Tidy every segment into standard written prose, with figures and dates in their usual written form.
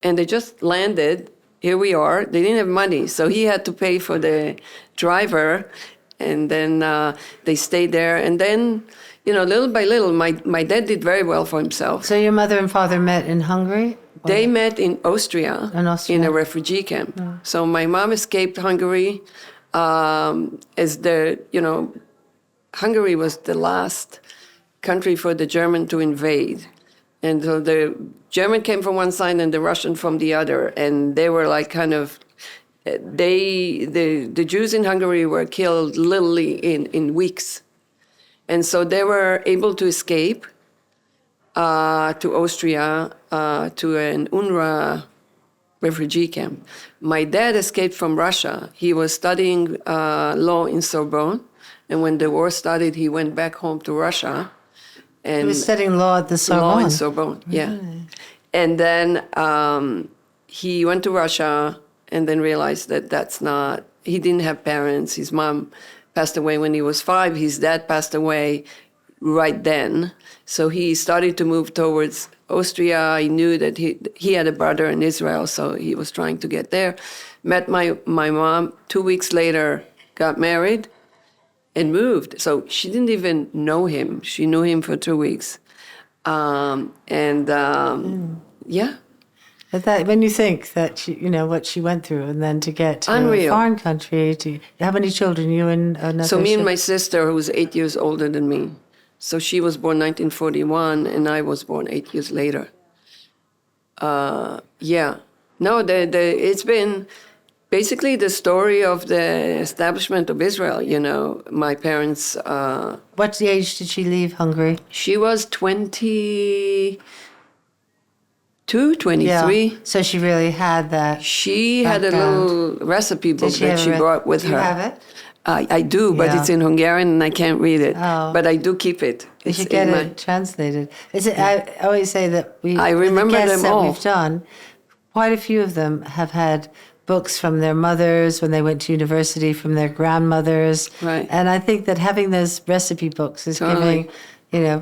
And they just landed. Here we are. They didn't have money, so he had to pay for the driver. And then they stayed there. And then, little by little, my dad did very well for himself. So your mother and father met in Hungary? They met in Austria, in a refugee camp. Mm. So my mom escaped Hungary Hungary was the last country for the German to invade. And so the German came from one side and the Russian from the other. And they were like the Jews in Hungary were killed literally in weeks. And so they were able to escape to Austria, to an UNRWA refugee camp. My dad escaped from Russia. He was studying law in Sorbonne. And when the war started, he went back home to Russia. And he was studying law at the Sorbonne? Law in Sorbonne, yeah. Really? And then he went to Russia and then realized that he didn't have parents. His mom passed away when he was 5. His dad passed away right then. So he started to move towards Austria. He knew that he had a brother in Israel, so he was trying to get there. Met my mom. 2 weeks later, got married and moved. So she didn't even know him. She knew him for 2 weeks. Yeah. But when you think that she, what she went through, and then to get to Unreal. A foreign country, how many children? You and another? So me and my sister, who was 8 years older than me. So she was born 1941, and I was born 8 years later. Yeah. No, it's been basically the story of the establishment of Israel. My parents. What age did she leave Hungary? She was 23. Yeah. So she really had that. She had a little recipe book that she brought with her. Do you have it? I do, but it's in Hungarian and I can't read it. Oh. But I do keep it. You should get it translated. I always say that I remember the guests them all. That we've done, quite a few of them have had books from their mothers when they went to university, from their grandmothers. Right. And I think that having those recipe books is giving,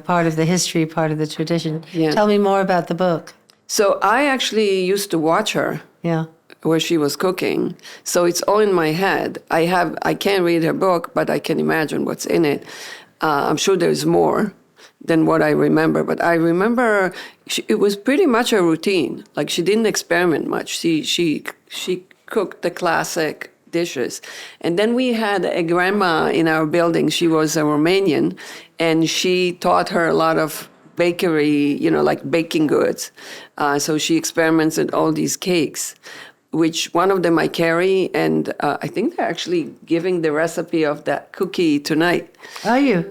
part of the history, part of the tradition. Yeah. Tell me more about the book. So I actually used to watch her. Yeah. Where she was cooking. So it's all in my head. I can't read her book, but I can imagine what's in it. I'm sure there's more than what I remember, but I remember it was pretty much a routine. Like she didn't experiment much. She cooked the classic dishes. And then we had a grandma in our building. She was a Romanian, and she taught her a lot of bakery, like baking goods. So she experimented all these cakes, which one of them I carry, and I think they're actually giving the recipe of that cookie tonight. Are you?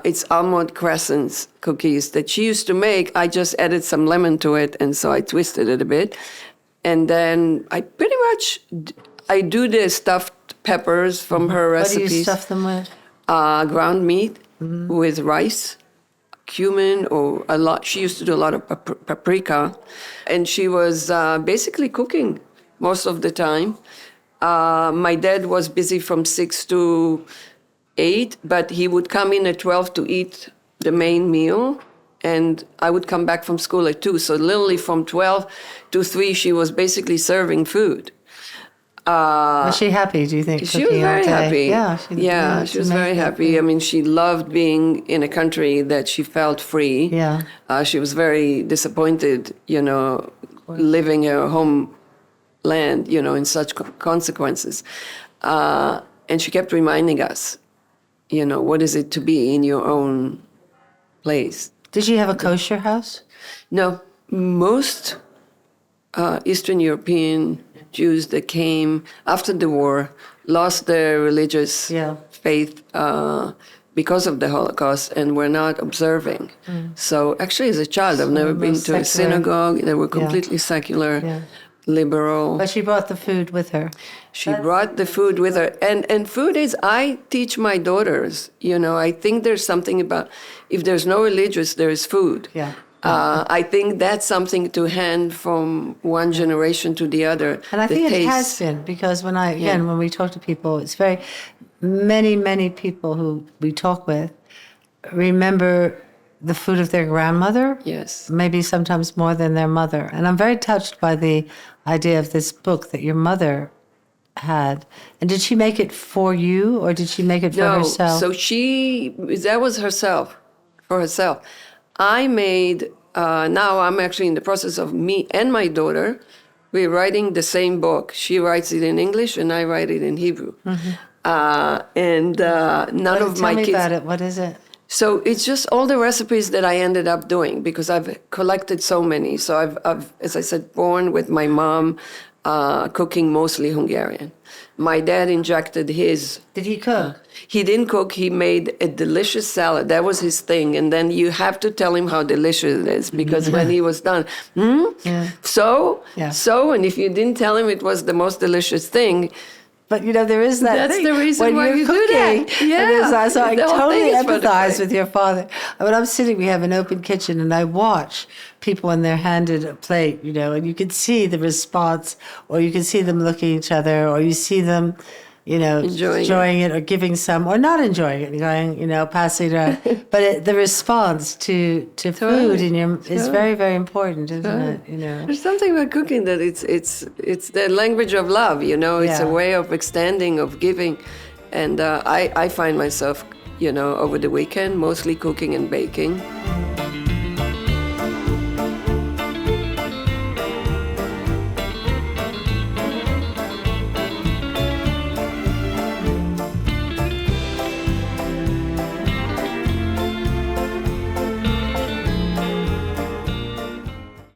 It's almond crescents cookies that she used to make. I just added some lemon to it, and so I twisted it a bit. And then I pretty much, I do the stuffed peppers from her recipes. What do you stuff them with? Ground meat with rice, cumin, or a lot. She used to do a lot of paprika, and she was basically cooking most of the time. My dad was busy from 6 to 8, but he would come in at 12 to eat the main meal, and I would come back from school at 2. So literally from 12 to 3, she was basically serving food. Was she happy, do you think? She was very happy. Yeah, she was very happy. I mean, she loved being in a country that she felt free. Yeah. She was very disappointed, living her home land, in such consequences. And she kept reminding us, what is it to be in your own place? Did she have a kosher house? No. Most Eastern European Jews that came after the war lost their religious faith because of the Holocaust and were not observing. So actually, as a child, I've never been to a synagogue. They were completely secular. Yeah. Liberal. But she brought the food with her. She brought the food with her. And food is, I teach my daughters, I think there's something about, if there's no religious, there is food. Yeah. I think that's something to hand from one generation to the other. And I think it has been, because when we talk to people, it's many people who we talk with remember the food of their grandmother. Yes. Maybe sometimes more than their mother. And I'm very touched by the idea of this book that your mother had. And did she make it for you, or did she make it for herself? So that was herself, for herself. I made, now I'm actually in the process of me and my daughter, we're writing the same book. She writes it in English and I write it in Hebrew. And none of my kids. Tell me about it. What is it? So it's just all the recipes that I ended up doing because I've collected so many. So I've as I said, born with my mom cooking mostly Hungarian. My dad injected his. Did he cook? He didn't cook. He made a delicious salad. That was his thing. And then you have to tell him how delicious it is because when he was done, so, and if you didn't tell him it was the most delicious thing. But, there is that That's thing. the reason when why you're you cooking, do that. Yeah. So I The whole totally thing is for the empathize plate. with your father. When I'm sitting, we have an open kitchen, and I watch people when they're handed a plate, and you can see the response, or you can see them looking at each other, or you see them, enjoying it, or giving some, or not enjoying it, going, passing it around. But the response to food is very, very important, isn't it? There's something about cooking that it's the language of love, It's a way of extending, of giving. And I find myself, over the weekend, mostly cooking and baking.